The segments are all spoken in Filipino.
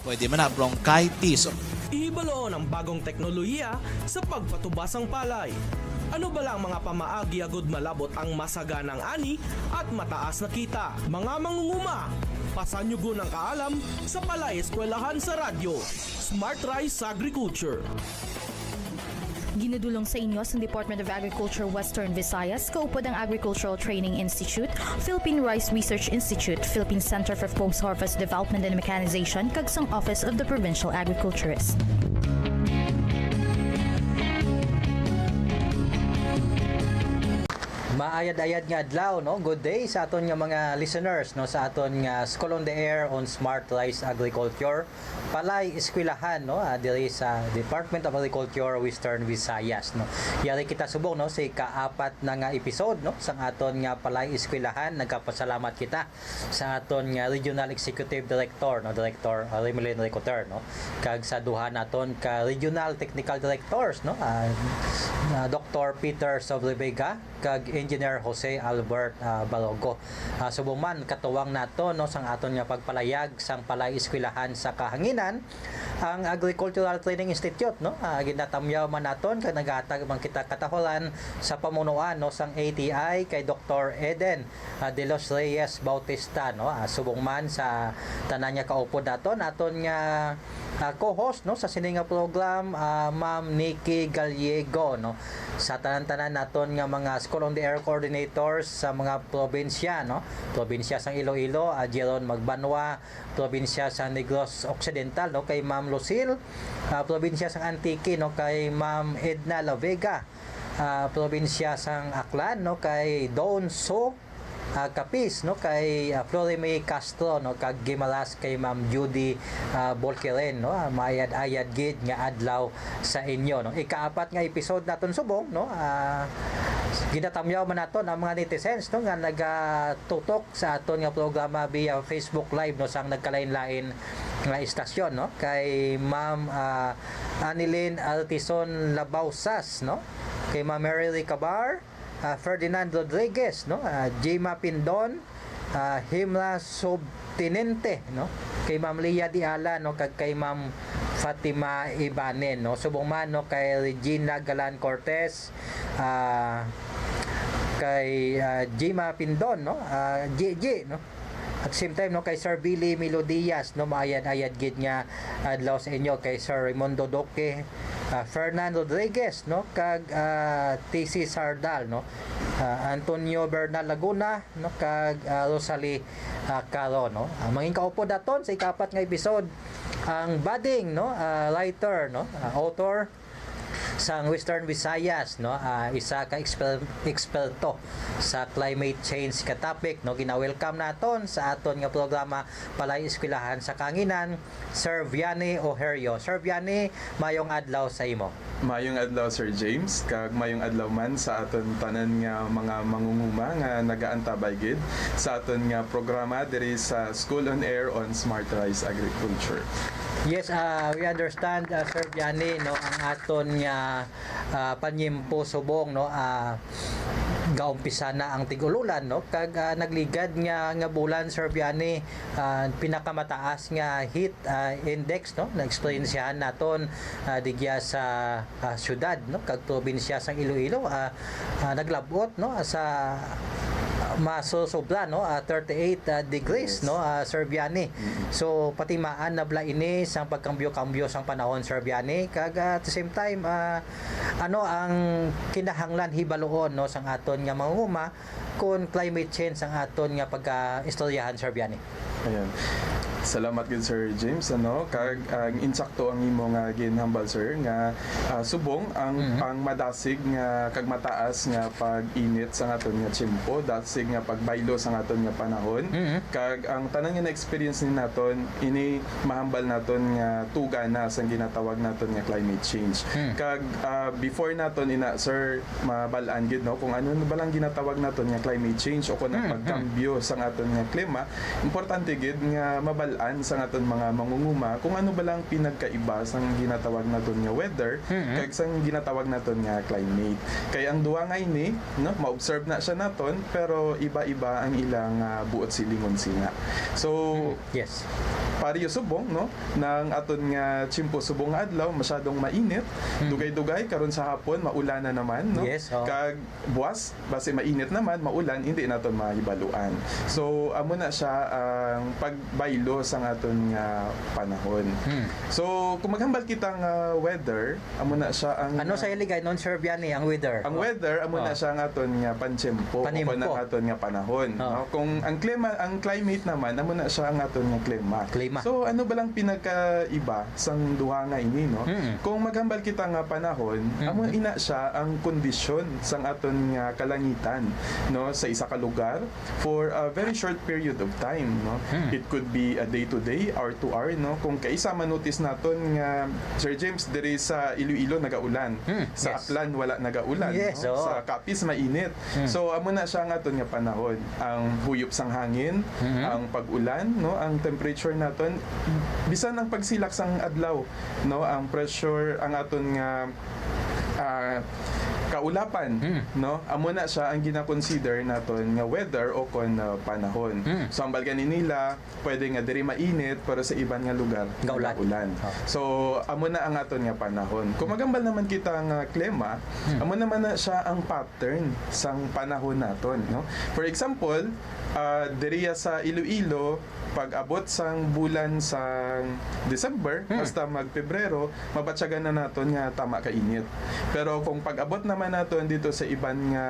Pwede man na bronchitis. Ihibaloon ang bagong teknolohiya sa pagpatubas ng palay. Ano ba lang mga pamaagi agud malabot ang masaganang ani at mataas na kita? Mga mangunguma, pasanyugo ng kaalam sa Palay Eskwelahan sa Radyo. Smart Rice Agriculture. Ginadulong sa inyo sa Department of Agriculture Western Visayas, kaupod ang Agricultural Training Institute, Philippine Rice Research Institute, Philippine Center for Post-Harvest Development and Mechanization, kagsang Office of the Provincial Agriculturist. Maayad-ayad nga adlaw, no? Good day sa aton nga mga listeners, no? Sa aton nga School on the Air on Smart Rice Agriculture, Palay Eskwelahan, no? Diri sa Department of Agriculture Western Visayas, no? Yari kita subong, no? Sa ikaapat na nga episode, no? Sa aton nga Palay Eskwelahan, nagkapasalamat kita sa aton nga Regional Executive Director, no? Director Remelin Ricoter, no? Kag sa duha naton ka Regional Technical Directors, no? Dr. Peter Sobrevega kag Engineer Jose Albert Balogo. Subong man katuwang nato, no, sang aton nga pagpalayag sang Palay Eskwelahan sa kahanginan ang Agricultural Training Institute, no. Ginatamyaw man naton kag naghatag man kita kataholan sa pamunuan, no, sang ATI kay Dr. Eden de los Reyes Bautista, no. Subong man sa tanan nga kaupod naton nga co-host, no, sa sininga program, Ma'am Nikki Gallego, no, sa tanan-tanan naton nga mga School on the Air coordinators sa mga probinsya, no, probinsya sang Iloilo, Jeron Magbanwa, probinsya sa Negros Occidental, no, kay Ma'am Lucille, probinsya sang Antique, no, kay Ma'am Edna La Vega, probinsya sang Aklan, no, kay Don So Kapis, no, kay Florime Castro, no, kag Gimaras kay Ma'am Judy Bolqueren, no. Mayad-ayad gid nga adlaw sa inyo, no. Ikaapat nga episode naton subong, no. Ginatamyaw man naton ang mga netizens, no, nga nagatutok sa aton nga programa via Facebook Live, no, sang nagkalain-lain nga istasyon, no, kay Ma'am Anilin Altison Labausas, no, kay Ma'am Mary Cabar, Ferdinand Rodriguez, no, Jema Pindon, Himla Subtinente, no, kay Ma'am Lia Diala, no, kag kay Ma'am Fatima Ibanen, no. Subong man, no, kay Regina Galan Cortez, kay Jema Pindon, no, JJ, no. At same time, no, kay Sir Billy Melodias, no, maayad-ayad gid nga adlaw sa inyo, kay Sir Raimundo Doque, Fernando Rodriguez, no, kag TC Sardal, no, Antonio Bernal Laguna, no, kag Rosalie Caro, no. Mangin kaupod daton sa ikapat nga episode ang budding, no, writer, no, author sang Western Visayas, no, isa ka eksperto sa climate change ka topic, no. Gina-welcome naton sa aton nga programa Palay Eskwelahan sa Kanginan, Sir Vianney Oherio. Sir Vianney, mayong adlaw sa imo. Mayong adlaw Sir James, kag mayong adlaw man sa aton tanan nga mga mangunguma nga nagaantabay gid sa aton nga programa diri sa School on Air on Smart Rice Agriculture. Yes, we understand, Sir Vianney, no, ang aton nga panyimpo subong, no, gaumpisa na ang tigululan, no, kag nagligad nga bulan, Sir Vianney, pinakamataas nga heat index, no, na-experiensyahan naton digya sa syudad, no, kag probinsya sang Iloilo, naglabot, no, sa masosobra, no, 38 degrees, no, Sir Vianney. So patimaan na bla ini sang pagkambyo-kambyo sang panahon, Sir Vianney, kag at the same time ano ang kinahanglan hibaloon, no, sang aton nga manguma kun climate change ang aton nga pagka-istoryahan, Sir Vianney. Ayan. Salamat gid Sir James, ano, kag ang insakto ang imo nga ginhambal sir nga subong ang madasig nga kag mataas nga pag-init sa aton nga tiyempo, dasig nga pagbaylo sa aton nga panahon, kag ang tanan nga na-experience ni naton ini mahambal naton nga tugana sa ginatawag naton nga climate change. Kag before naton ina sir mabalaan gid, no, kung ano ba lang ginatawag naton nga climate change o kung ang pagkambyo sa aton nga klima, importante gid nga mabalaan mahibalaan sa aton mga mangunguma kung ano ba lang pinagkaiba sang ginatawag naton nga weather kag sang ginatawag naton nga climate. Kay ang duwa nga ini, no, ma-observe na siya naton pero iba-iba ang ilang buot silingon singa. So Yes. pariyo subong, no, nang aton nga tsimpo subong nga adlaw masyadong mainit, dugay-dugay karon sa hapon maulan na naman, no. Yes, oh. Kag buwas base mainit naman maulan hindi naton mahibaluan. So amo na siya ang pagbaylo sa aton nga panahon. So kung maghambal kita nga weather, amo na siya ang Ano sa iligay non Sir Vianney ang weather? ang weather amo na Oh. siya ang aton nga pantyempo o Panimpo. ang aton nga panahon, Oh. no. Kung ang climate naman amo na siya ang aton nga klima. So ano ba lang pinagkaiba sang duha nga ini, no? Kung maghambal kita nga panahon, amo ina siya ang kondisyon sang aton nga kalangitan, no, sa isa ka lugar for a very short period of time, no. It could be a day to day, hour to hour, no. Kung kaisa manotice naton nga Sir James diri sa Iloilo nagaulan, sa Yes. Aklan wala nagaulan, Yes, no? oo. Sa Capiz mainit. So amo na siya ang aton nga panahon, ang huyop sang hangin, ang pag-ulan, no, ang temperature naton bisan ang pagsilak sang adlaw, no, ang pressure ang aton nga kaulapan, no, amo na siya ang gina-consider naton nga weather o kon panahon. So ang balgan nila pwede nga diri mainit pero sa iban nga lugar Gaulan. ulan. So amo na ang aton nga panahon. Kung magambal naman kita nga klima, amo naman na siya ang pattern sang panahon naton, no. For example, diriya sa Iloilo pag abot sang bulan sang December hasta mag-Pebrero, mabatyagan na naton nga tama ka init. Pero kung pag abot naman naton dito sa iban nga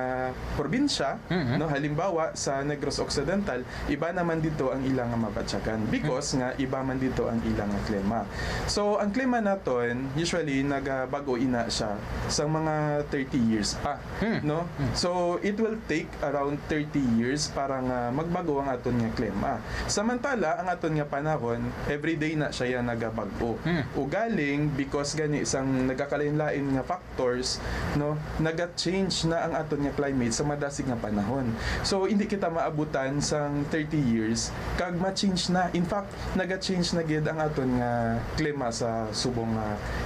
probinsya, no, halimbawa sa Negros Occidental, iba naman dito ang ilang nga mabatyagan because nga iba man dito ang ilang nga klima. So ang klima naton usually nagabago ina siya sa mga 30 years pa, no? So it will take around 30 years para nga magbago ang aton nga klima. Samantala ang aton nga panahon everyday na siya nagabago. Ugaling because gani isang nagakalain-lain nga factors, no, naga-change na ang aton nga climate sa madasig nga panahon. So hindi kita maabutan sang 30 years kag ma-change na. In fact, naga-change na gid ang aton nga klima sa subong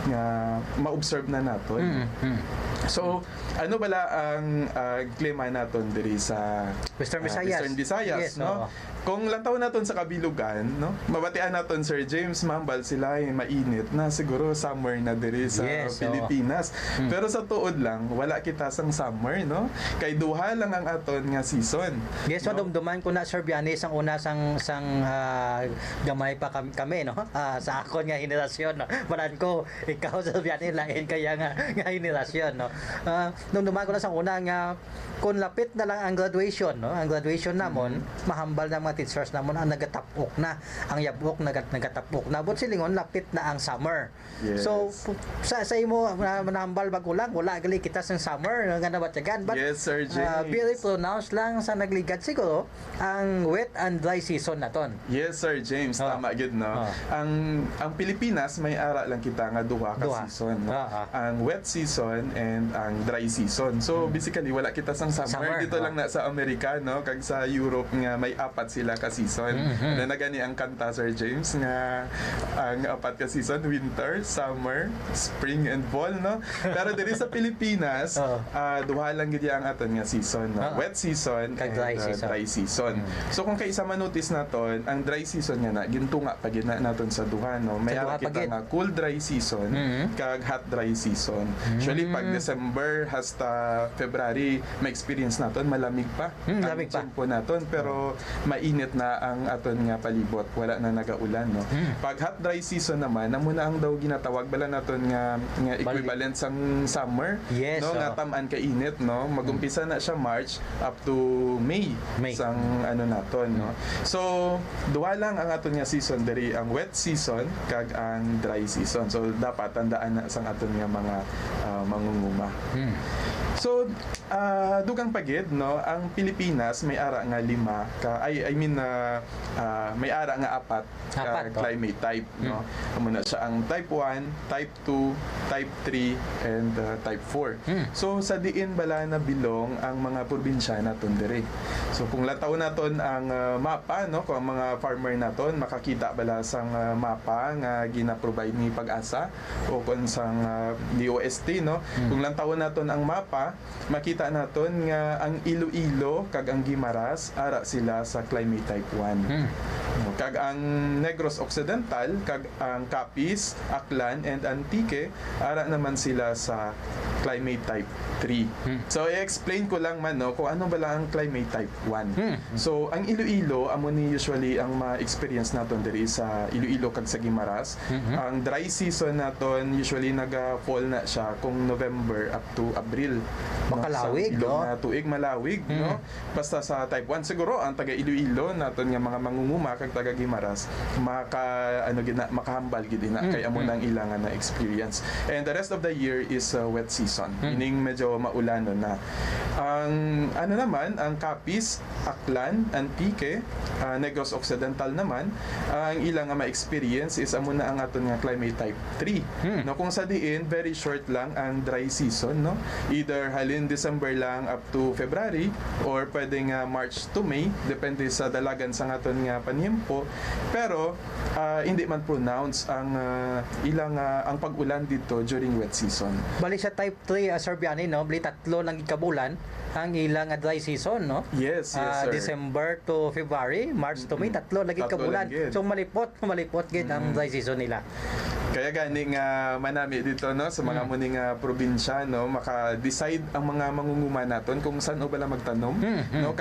nga ma-observe na naton. So ano bala ang klima naton diri sa Western Visayas. Western Visayas, Yes, no? oo. Kung lantaw naton sa kabilugan, no? Mabatian naton Sir James, mambal sila ay mainit na siguro summer na diri sa Yes, Pilipinas. Pero sa tuod lang, wala kita sang summer, no? Kay duha lang ang aton nga season. Yes, no? madumduman ko na Sir Vianney sang una sang gamay pa kami, no. Sa akon nga henerasyon, no. Malan ko ikaw Sir Vianney lain kaya nga henerasyon, no. Dumduman ko na sang una nga kung lapit na lang ang graduation, no. Ang graduation namon, mahambal na mga teachers namon ang nagatapok na, ang yabok nagatapok na. But silingon lapit na ang summer. Yes. So sa imo manambal bagulang wala gali kita sang summer nga nabatyagan, but Yes, Sir James. very pronounced lang sa nagligad siguro ang wet and dry season naton. Yes, Sir James, tama gid, no. Ang Pilipinas may ara lang kita nga duha ka Duha. season, no? Ang wet season and ang dry season. So basically wala kita sang summer. Dito lang na sa Amerika, no, kag sa Europe nga may apat sila ka season. Na nagani ang kanta Sir James nga ang apat ka season, winter, summer, spring and fall, no. Pero diri sa Pilipinas, duha lang gid ang aton nga season, no. Wet season Kag and dry season. So kung kaisa man notice naton, ang dry season nga na gintunga pa gid na naton sa duha, no. May Sa duha ara kita pa gid. nga cool dry season kag hot dry season. Actually pag December hasta February may experience naton malamig pa. Malamig pa. Ang tiyempo naton pero mainit na ang aton nga palibot, wala na nagaulan, no. Pag hot dry season naman namo na ang daw ginatawag bala naton nga equivalent sang summer, Yes, no, nga oo. tam-an ka init, no. Magumpisa na siya March up to May. Sang ano naton, no. So duha lang ang aton nga season diri, ang wet season kag ang dry season. So dapat tandaan na sang aton nga mga mangunguma. Klima. So, dugang pagid, no, ang Pilipinas may ara nga 5 ka, may ara nga 4 ka Apat, oh. climate type, no. Muna siya ang type 1, type 2, type 3, and type 4. So, sa diin bala na bilong ang mga probinsya naton diri. So, kung lataw naton ang mapa, no, kung ang mga farmer naton makakita bala sang mapa nga gina-provide ni Pag-asa o kung sang DOST, no. Kung lantaw naton ang mapa, makita naton nga ang Iloilo kag ang Guimaras ara sila sa climate type 1. Kag ang Negros Occidental kag ang Capiz, Aklan and Antique ara naman sila sa climate type 3. So i-explain ko lang man, no, kung ano bala ang climate type 1. So ang Iloilo amo ni usually ang ma-experience naton diri sa Iloilo kag sa Guimaras. Ang dry season naton usually naga-fall na siya kung November up to April. Makalawig, Sa ilog no? na tuig malawig, no? Basta sa type 1 siguro ang taga Iloilo naton nga mga mangunguma kag taga Guimaras makahambal gid na kay amo nang ilangan na experience. And the rest of the year is wet season. Meaning medyo maulanon na. Ang ang Capiz, Aklan, Antique, Negros Occidental naman, ang ilang nga ma-experience is amo na ang aton nga climate type 3. No, kung sa diin very short lang ang dry season, no? Either halin December lang up to February or pwedeng March to May depende sa dalagan sa aton nga panhimpo. Pero hindi man pronounce ang ilang ang pag-ulan dito during wet season. Bali sa type 3, Sir Biani, no? Bali 3 lang ikabulan ang ilang dry season, no? Yes, sir. December to February, March to May, 3 lagi Tatlo kabulan. lang gid. So malipot gid ang dry season nila. Kaya gani nga manami dito, no, sa mga muning probinsya, no, maka-decide ang mga mangunguma naton kung saan o bala magtanom, no,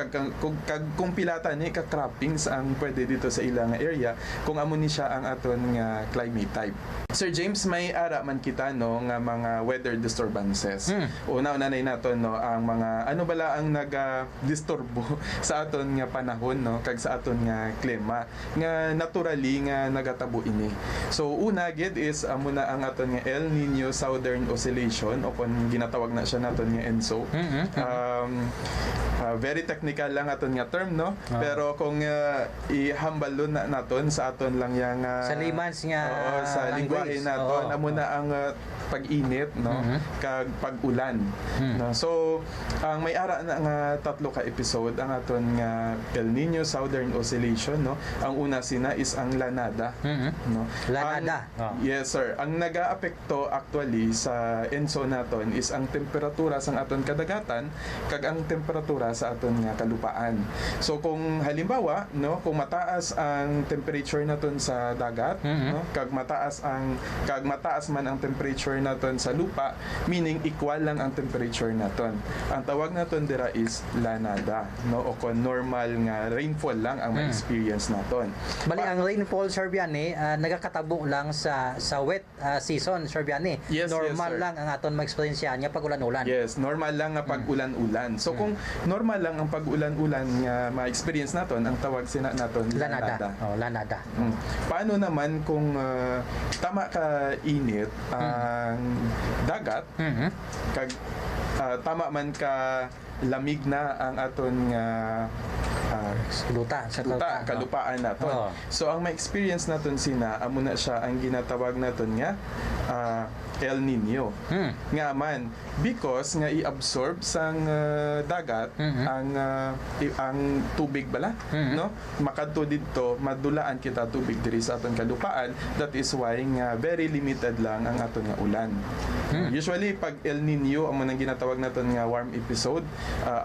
kung pilata ni ka croppings ang pwede dito sa ilang area kung amo ni siya ang aton nga climate type. Sir James, may ara man kita, no, nga mga weather disturbances. Una-una naton, no, ang mga ano bala ang naga-disturbo sa aton nga panahon, no, kag sa aton nga klima nga naturally nga nagatabo ini. So una gid is muna ang aton nga El Nino Southern Oscillation o kung ginatawag na siya naton nga ENSO. Very technical lang aton nga term, no, pero kung ihambalo na naton sa aton lang yang Sa layman's nga sa lingwahe naton amo na ang pag-init, no, kag pag-ulan, no. So ang may ara na nga 3 ka episode ang aton nga El Nino Southern Oscillation, no. Ang una sina is ang Lanada, no. Lanada. Yes, sir. Ang nagaapekto actually sa ENSO naton is ang temperatura sa aton kadagatan kag ang temperatura sa aton nga kalupaan. So kung halimbawa, no, kung mataas ang temperature naton sa dagat, no, kag mataas man ang temperature naton sa lupa, meaning equal lang ang temperature naton. Ang tawag naton dira is lanada, no, o kung normal nga rainfall lang ang ma-experience naton. Bali ang rainfall, Sir Biani, nagakatabo lang sa wet season, Sir Biani. Yes, normal yes, sir. lang ang aton ma-experience niya pag ulan-ulan. Yes, normal lang nga pag-ulan-ulan. So kung normal lang ang pag-ulan-ulan nga ma-experience naton, ang tawag sina naton Lanada. Lanada. Paano naman kung tama ka init ang dagat, kag tama man ka lamig na ang aton nga kalupaan naton. So ang ma-experience naton sina amo na siya ang ginatawag naton nga El Nino. Nga man because nga i-absorb sang dagat ang tubig bala, no? Makadto didto madulaan kita tubig diri sa aton kalupaan. That is why nga very limited lang ang aton nga ulan. Usually pag El Nino amo nang ginatawag naton nga warm episode,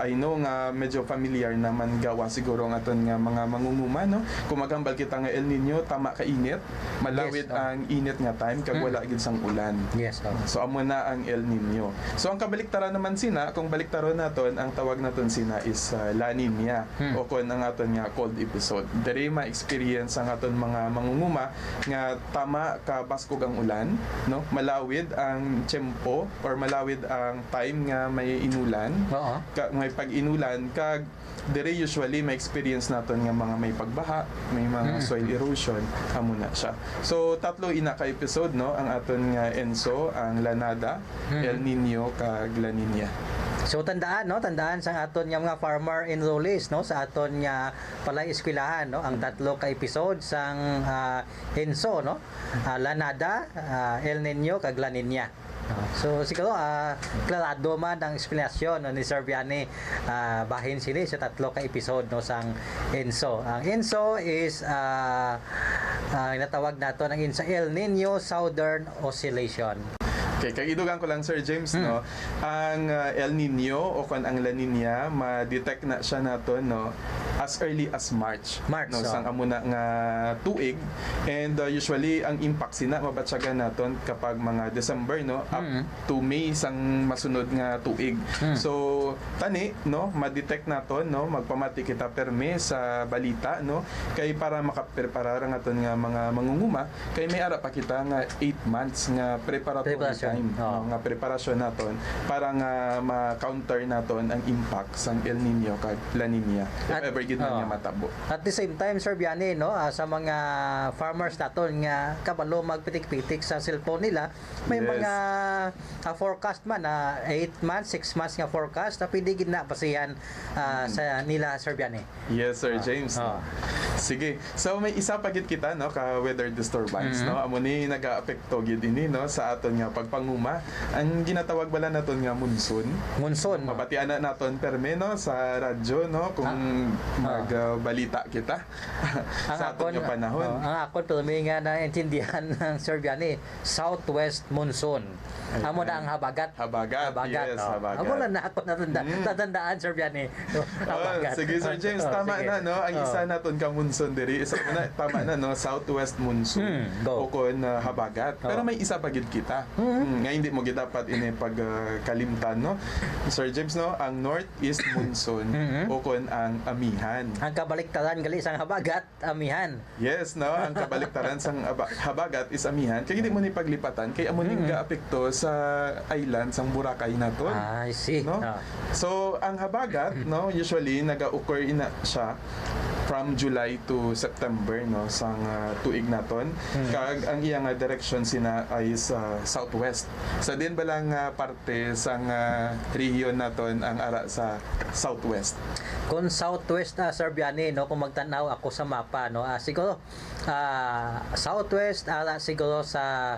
I know nga medyo familiar naman gawa siguro ang aton nga mga mangunguma, no? Kung magambal kita nga El Nino, tama ka init, malawid ang init nga time kag wala gid sang ulan. Yes. So amo na ang El Nino. So ang kabaliktaran naman sina, kung baliktaron naton, ang tawag naton sina is La Nina o kung ang aton nga cold episode. Diri ma-experience ang aton mga mangunguma nga tama ka baskog ang ulan, no? Malawid ang tiyempo or malawid ang time nga may inulan. May pag-inulan kag dire usually may experience naton nga mga may pagbaha, may mga soil erosion amo na siya. So tatlo ina ka episode, no, ang aton nga ENSO bagyo ang Lanada, El Nino kag La Nina. So tandaan sa aton nga mga farmer enrollees sa aton nga palay eskwelahan ang tatlo ka episode sang Henso Lanada, El Nino kag La Nina. So siguro klarado man ang explanation ni Sir Vianney bahin sila sa tatlo ka episode sang Enso. Ang Enso is natawag nato ng El Nino Southern Oscillation. Okay, kagidugan ko lang Sir James ang El Nino o kan ang La Nina ma-detect na siya nato as early as March sang amuna nga tuig, and usually ang impact sina mabatsagan naton kapag mga December up to May sang masunod nga tuig. So tani ma-detect naton magpamati kita perme sa balita kay para makaprepara ra naton nga mga mangunguma kay may ara pa kita nga 8 months nga preparatory time nga preparasyon naton para nga ma-counter naton ang impact sang El Nino kag La Nina if ever gid man nga matabo. At the same time Sir Vianney sa mga farmers naton nga kabalo magpitik-pitik sa cellphone nila, may mga forecast man 8 months, 6 months nga forecast na pwede gid na basihan sa nila Sir Vianney. Yes Sir James. Sige. So may isa pa gid kita ka weather disturbance amo ni nagaapekto gid ini sa aton nga pagpanguma. Ang ginatawag bala naton nga monsoon. Mabatian na naton perme sa radyo kung magbalita kita sa aton nga panahon. Ang akon pero may nga naintindihan ng Sir Vianney, southwest monsoon. Amo na ang habagat. Yes, habagat. Amo na ako natandaan Sir Vianney. Habagat. Sige Sir James, tama sige. na ang isa naton ka monsoon diri. Isa na tama na southwest monsoon o kon habagat. Pero may isa pa gid kita. Nga hindi mo gid dapat ini pagkalimtan Sir James ang northeast monsoon o kon ang amihan. Ang kabaliktaran gali sang habagat, amihan. Yes, ang kabaliktaran sang habagat is amihan. Kaya hindi mo ni paglipatan kay amo ning gaapekto sa island sang Boracay naton. I see. So ang habagat usually naga-occur ina siya from July to September sang tuig naton. Kag ang iyang direction sina ay sa southwest. Sa din balang parte sang region naton ang ara sa southwest. Kung southwest Sir Vianney kung magtanaw ako sa mapa siguro southwest siguro sa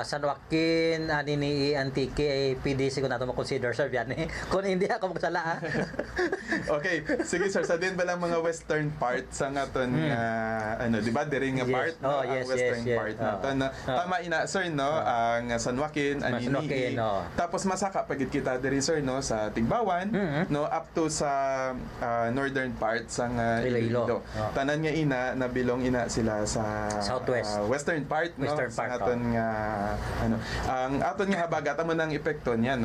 San Joaquin Anini Antique PD siguro nato ma-consider Sir Vianney kung hindi ako magsala Okay, sige sir, sa din ba lang mga western part sa naton di ba diri nga part western part naton tama ina sir ang San Joaquin Anini tapos masaka pagit kita diri sir sa Tigbawan up to sa northern part sang Iloilo. Tanan nga ina nabilong ina sila sa southwest western part sa aton nga ang aton nga habagat amo nang epekto niya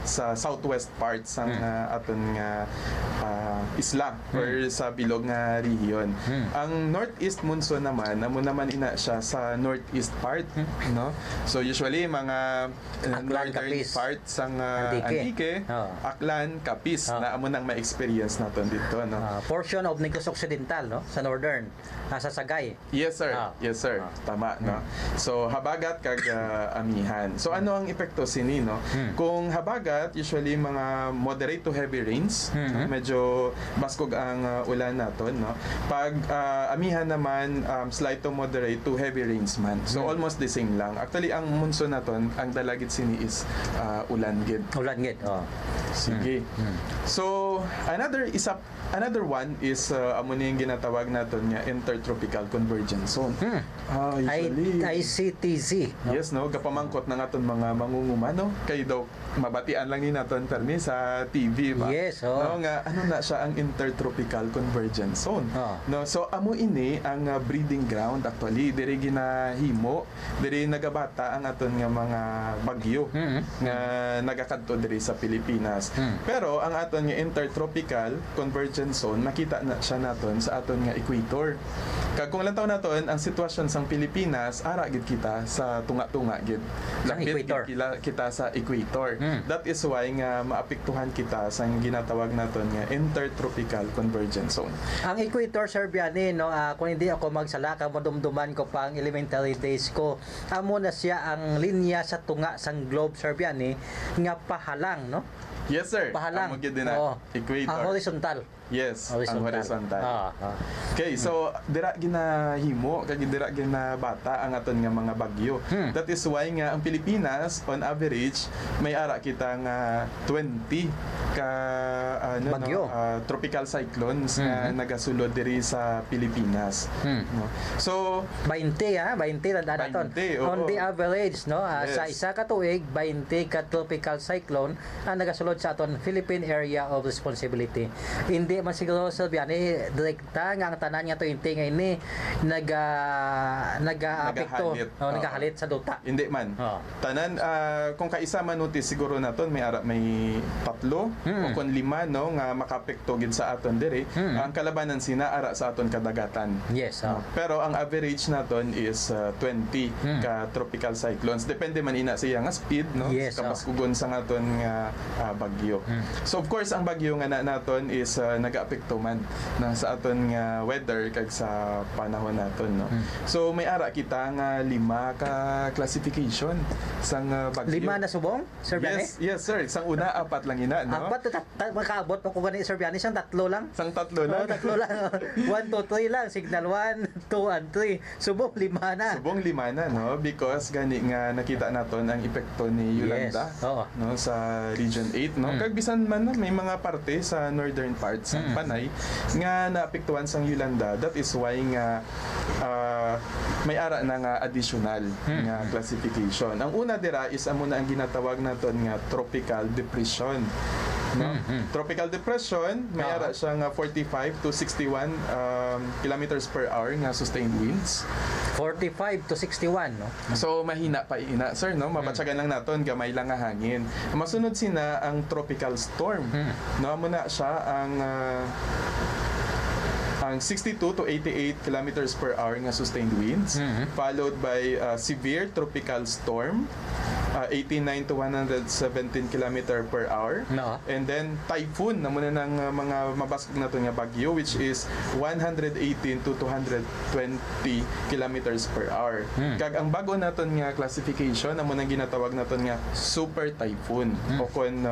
sa southwest part sang aton nga isla or sa bilog nga region. Ang northeast monsoon naman amo naman ina siya sa northeast part so usually mga northern Capiz, part sang Antique, Aklan, Capiz na amo nang ma-experience naton dito portion of Negros Occidental sa northern sa Sagay. Yes sir. Yes sir. Tama So habagat kag amihan. So ano ang epekto sini Kung habagat usually mga moderate to heavy rains, medyo baskog ang ulan naton Pag amihan naman slight to moderate to heavy rains man. So almost the same lang. Actually ang monsoon naton ang dalagit sini is ulan gid. Sige. So another one is amo ni ginatawag naton nga intertropical convergence zone. Usually ICTZ. Yes gapamangkot na naton mga mangunguma kay daw mabatian lang ni naton permi sa TV ba. Yes, nga ano na siya ang intertropical convergence zone. So amo ini ang breeding ground actually diri ginahimo, diri nagabata ang aton nga mga bagyo nga nagakadto diri sa Pilipinas. Pero ang aton nga intertropical convergence zone makita na siya naton sa aton nga equator. Kag kung lantaw naton ang sitwasyon sang Pilipinas, ara gid kita sa tunga-tunga gid. Lapit equator. gid kita sa equator. That is why nga maapektuhan kita sa ginatawag naton nga intertropical convergence zone. Ang equator, Sir Biani, no, kung hindi ako magsala, madumduman ko pa ang elementary days ko, amo na siya ang linya sa tunga sang globe, Sir Biani, nga pahalang, no? Yes sir. Pahalang. Amo gid din na Oo. equator. Ang horizontal. Yes, ang horizontal. Ah. Okay, so dira ginahimo kag dira ginabata ang aton nga mga bagyo. That is why nga ang Pilipinas on average may ara kita nga 20 ka Bagyo. tropical cyclones nga nagasulod diri sa Pilipinas. No? So 20 na dadaton. 20, oo. On the average, no, Yes. sa isa ka tuig, 20 ka tropical cyclone ang nagasulod sa aton Philippine Area of Responsibility. Hindi man siguro, Sir Biani, direkta nga ang tanan nga 20 ngayon ni nag-apekto, Nagahalit. nagahalit sa duta. hindi man. Oo. Tanan kung kaisa man notice siguro naton may ara may 3 o kun 5 no nga makapekto gid sa aton diri. Ang kalabanan sina ara sa aton kadagatan. Yes, No? Pero ang average naton is 20 ka tropical cyclones. Depende man ina siya nga speed no Yes, sa kapaskugon sa aton nga bagyo. So of course ang bagyo nga naton is nagaapekto man na sa aton nga weather kag sa panahon naton no. So may ara kita nga 5 ka classification sang bagyo. 5 na subong, Sir Biani? Yes sir. Sang una 4 lang ina no. Apat makaabot pa ko gani, Sir Biani, siyang 3 lang. Sang 3 No, lang. 3 lang. 1, 2, 3 lang. Signal 1, 2, and 3. Subong 5 na. Subong 5 na no because gani nga nakita naton ang epekto ni Yolanda Yes, oo. no sa Region 8 no kag bisan man na may mga parte sa northern parts ng Panay nga naapektuhan sang Yolanda. That is why nga may ara na nga additional nga classification. Ang una dira is amo na ang ginatawag naton nga tropical depression. No? Tropical depression, may ara siya nga 45 to 61 kilometers per hour nga sustained winds. 45 to 61, no? So mahina pa ina sir no mabatsagan lang naton gamay lang nga hangin. Masunod sina ang tropical storm. No amo na siya ang 62 to 88 kilometers per hour nga sustained winds, followed by severe tropical storm, 89 to 117 kilometer per hour. No. And then typhoon na muna ng mga mabasag na to nga bagyo, which is 118 to 220 kilometers per hour. Kag ang bago naton nga classification na muna ginatawag naton nga super typhoon o kung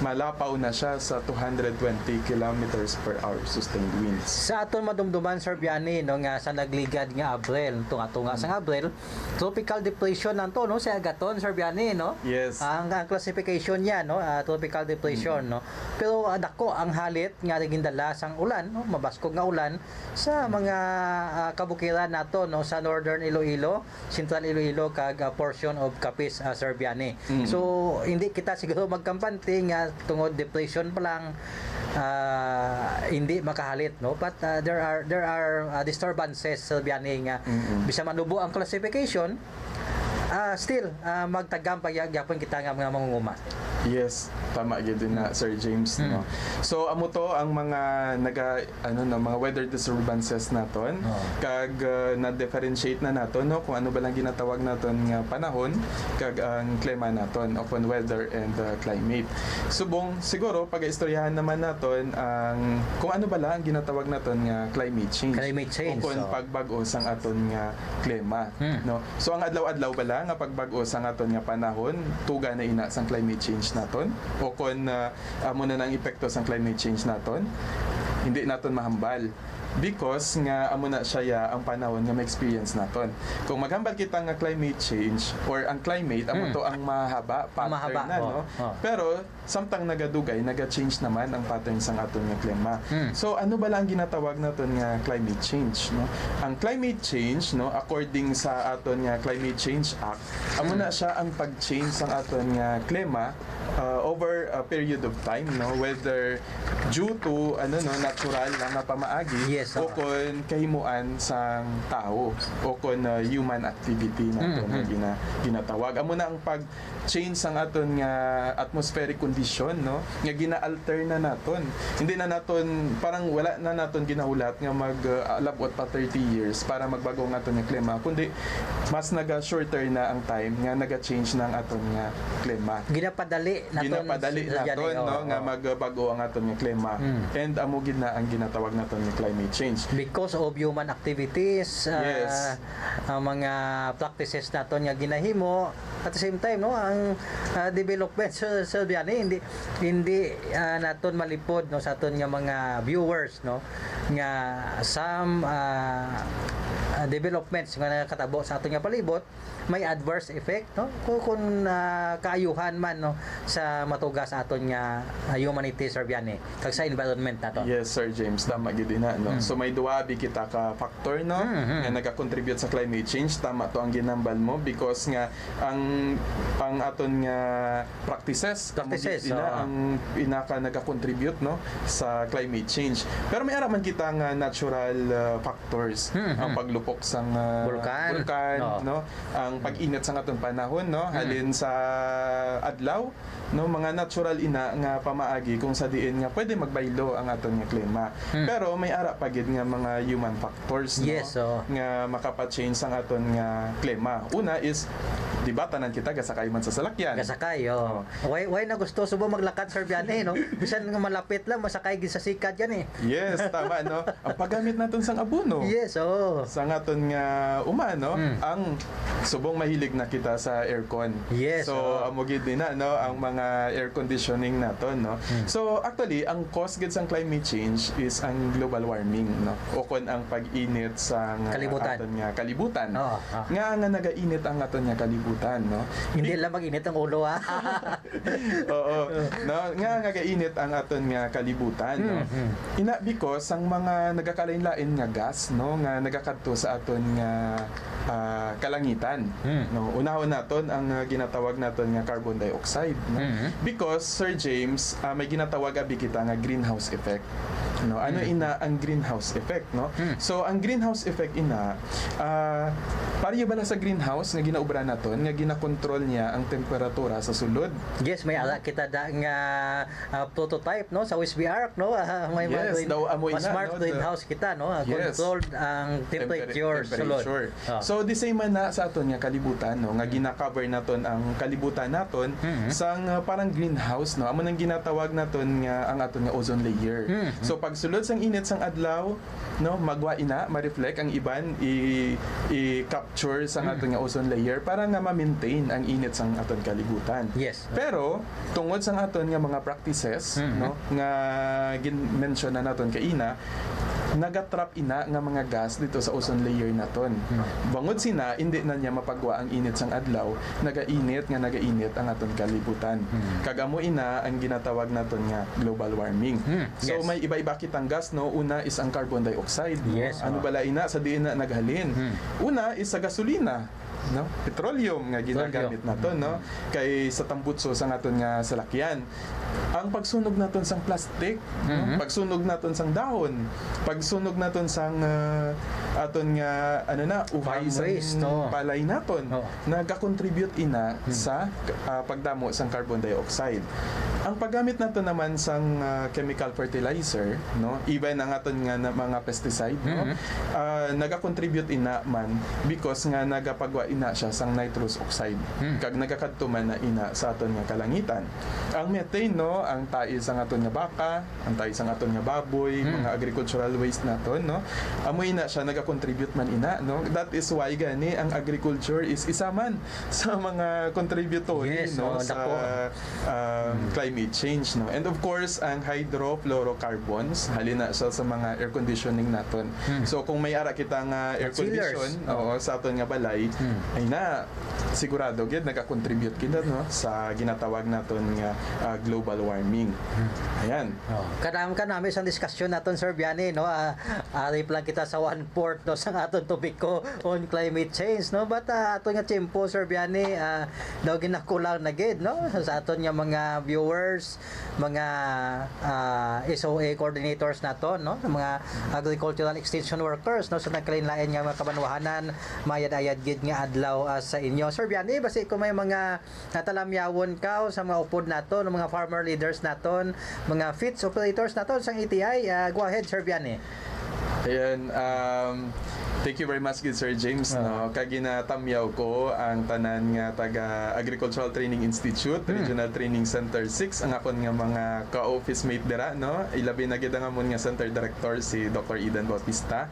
malapaw na siya sa 220 kilometers per hour sustained winds. Sa aton madumduman, Sir Biani, no, nga sa nagligad nga Abril, tunga-tunga sa Abril, tropical depression nanto, no, sa agaton, Sir Biani, no? Yes. Ang classification niya, no, tropical depression, no. Pero dako ang halit nga gindala sang ulan, no, mabaskog nga ulan sa mga kabukiran nato, no, sa northern Iloilo, central Iloilo kag portion of Capiz, Sir Biani. So hindi kita siguro magkampante nga tungod depression pa lang hindi makahalit, no, but there are disturbances, Sir Biani, nga bisa manubo ang classification. Still magtagam pagyapon kita nga mga mangunguma. Yes, tama gyud na Sir James no. So amo to ang mga mga weather disturbances naton kag na-differentiate na naton no kung ano ba lang ginatawag naton nga panahon kag ang klima naton upon weather and climate. Subong siguro pag-istoryahan naman naton ang kung ano ba lang ang ginatawag naton nga climate change. Climate change, Upon so. pagbag-o sang aton nga klima no. So ang adlaw-adlaw ba lang nga pagbag-o sang aton nga panahon tuga na ina sang climate change naton o kung amo na ng epekto sa climate change naton hindi naton mahambal because nga amo na siya ang panahon nga ma-experience naton. Kung maghambal kita nga climate change or ang climate amo to ang mahaba pattern Mahaba, na no. Pero samtang nagadugay naga-change naman ang pattern sang aton nga klima. So ano ba lang ang ginatawag naton nga climate change no? Ang climate change no according sa aton nga Climate Change Act amo na siya ang pag-change sang aton nga klima over a period of time, no, whether due to natural nga pamaagi Yes, o kon kahimuan sang tao o kon human activity nato nga ginatawag. Amo na ang pag-change sang aton nga atmospheric condition, no, nga gina-alter na naton. Hindi na naton, parang wala na naton ginahulat nga mag-alabot pa 30 years para magbago ang aton nga klima, kundi mas naga-shorter na ang time nga naga-change na ang aton nga klima. Ginapadali naton naton, no, nga magbago ang aton nga klima. And amo gid na ang ginatawag naton nga climate change. Because of human activities, Yes. ang mga practices naton nga ginahimo, at the same time, no, ang development sa biyani hindi naton malipod, no, sa aton nga mga viewers, no, nga some developments nga nakatabo sa aton nga palibot may adverse effect, no, kung kaayuhan man, no, sa matuga sa aton nga humanity sa biyani kag sa environment nato. Yes, Sir James, tama gid na, no. So may duwa kita ka factor, no, nga naka-contribute sa climate change. Tama to ang ginambal mo because nga ang aton nga practices ang pinaka naka-contribute, no, sa climate change. Pero may ara man kita nga natural factors, ang paglupok sang Bulkan. no, ang pag-init sa aton panahon, no, halin sa adlaw, no, mga natural ina nga pamaagi kung sa diin nga pwede magbaylo ang aton nga klima. Pero may ara pa gid nga mga human factors, no, Yes, nga makapa-change ang aton nga klima. Una is di ba tanan kita gasakay man sa salakyan. Gasakay, oh. Why na gusto subo maglakad sa biyani, no? Bisan nga malapit lang masakay gid sa sikat yan, eh. Yes, tama, no. Ang paggamit naton sang abono. Yes, Sa aton nga umano, ang subong mahilig na kita sa aircon. Yes, So amo gid din na, no, ang mga air conditioning naton, no. So actually ang cause gid sang climate change is ang global warming, no. O kon ang pag-init sa Kalibutan. aton nga kalibutan. Oo, Nga nagainit ang aton nga kalibutan, no. Hindi lang mag-init ang ulo, ha. Oo. No, nga nagainit ang aton nga kalibutan, no. Ina because ang mga nagakalain-lain nga gas, no, nga nagakadto sa aton nga kalangitan. No, unahon naton ang ginatawag naton nga carbon dioxide, no. Because Sir James, may ginatawag abi kita nga greenhouse effect. No, ano ina ang greenhouse effect, no? So ang greenhouse effect ina pariyo bala sa greenhouse nga ginaubra naton nga ginakontrol niya ang temperatura sa sulod. Yes, may ala kita da nga prototype, no, sa USB Arc, no. May Yes, daw amoy mas na, smart no, greenhouse kita, no. Yes. Controlled ang temperature sulod. So the same man na sa aton nga kalibutan, no, nga gina-cover naton ang kalibutan naton sang parang greenhouse, no. Amo nang ginatawag naton nga ang aton nga ozone layer. So pag sulod sang init sang adlaw, no, magwa ina ma-reflect ang iban i-capture sang aton nga ozone layer para nga ma-maintain ang init sang aton kalibutan. Yes. Pero tungod sang aton nga mga practices, no, nga gin-mention na naton kaina, nagatrap ina nga mga gas dito sa ozone layer naton. Bangod sina hindi na niya mapagwa ang init sang adlaw, nagainit ang aton kalibutan. Kagamo ina ang ginatawag naton nga global warming. So Yes. may iba-iba kitang gas, no. Una is ang carbon dioxide, no? Yes, Ano bala ina sa diin na naghalin. Una is sa gasolina, no, petroleum nga ginagamit naton, no, kay sa tambutso sa naton nga salakyan. Ang pagsunog naton sang plastic, no? Pagsunog naton sang dahon, pagsunog naton sang aton nga uhay Farm sang waste, no? palay naton, nagakontribute ina sa pagdamo sang carbon dioxide. Ang paggamit nato naman sang chemical fertilizer, no, even ang aton nga mga pesticide, no, nagakontribute ina man because nga nagapagwa ina siya sang nitrous oxide kag nagakadto man na ina sa aton nga kalangitan. Ang methane, no, ang tai sang aton nga baka, ang tai sang aton nga baboy, mga agricultural waste naton, no, amo ina siya nagakontribute man ina, no. That is why gani ang agriculture is isa man sa mga contributory, Yes, no, oh, sa climate change, no. And of course ang hydrofluorocarbons halina siya sa mga air conditioning naton. So kung may ara kita nga air Chillers. condition, oo, sa aton nga balay, ay na sigurado gid nagakontribute gid no sa ginatawag naton nga global warming. Ayan. Kadam ka namin sa diskusyon naton Sir Biani no. Ari lang kita sa 1/4 no sa aton tobiko on climate change no. But aton nga tempo Sir Biani daw ginakulang na gid no sa aton nga mga viewers, mga SOA coordinators naton no, mga agricultural extension workers no sa nagkalain-lain nga mga kabanwahanan mayad-ayad gid nga adlaw sa inyo. Sir Biani, basi kung may mga natalamyawon ka sa mga upod naton, mga farmer leaders naton, mga feeds operators naton sa ETI, go ahead Sir Biani. Ayan, thank you very much good Sir James no kag ginatamyaw ko ang tanan nga taga Agricultural Training Institute Regional Training Center 6 ang akon nga mga ka-office mate dira no ilabi na gid ang amon nga center director si Dr. Eden Bautista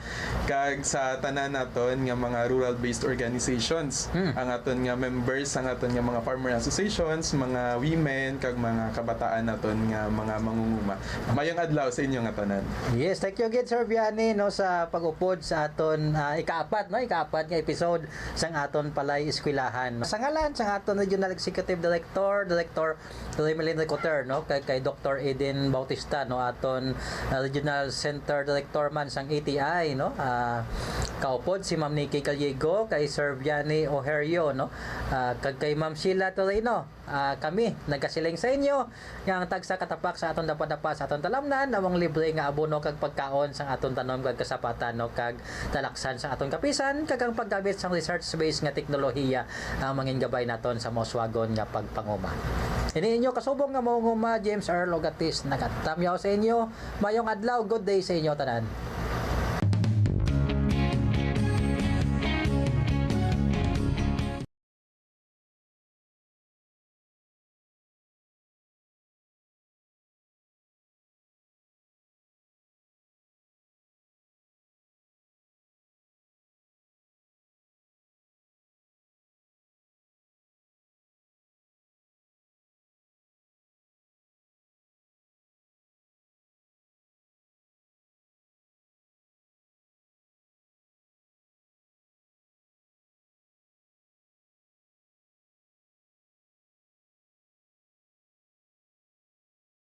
kag sa tanan naton nga mga rural based organizations ang aton nga members ang aton nga mga farmer associations, mga women kag mga kabataan naton nga mga mangunguma. Mayong adlaw sa inyo nga tanan. Yes, thank you again Sir Biani no sa pag-upod sa aton ikaapat nga episode sang aton palay eskwelahan. Sa ngalan sang aton Regional Executive Director Remelin Recoter no kay Dr. Eden Bautista no aton Regional Center Director man sang ATI no. Kaupod si Ma'am Nikki Gallego, kay Sir Biani Oherio no. Kag kay Ma'am Sheila Torino. Kami nagkasiling sa inyo yang tagsa katapak sa aton dapat sa aton talamnan awang libre nga abono kag pagkaon sang aton tanom kag kasapatan no kag talaksan sa aton kapisan kag ang paggamit sang research based nga teknolohiya ang mangin gabay naton sa moswagon nga pagpanguma. Ini inyo kasubong nga manguma James Earl Ogatis nagatamyaw sa inyo mayong adlaw, good day sa inyo tanan.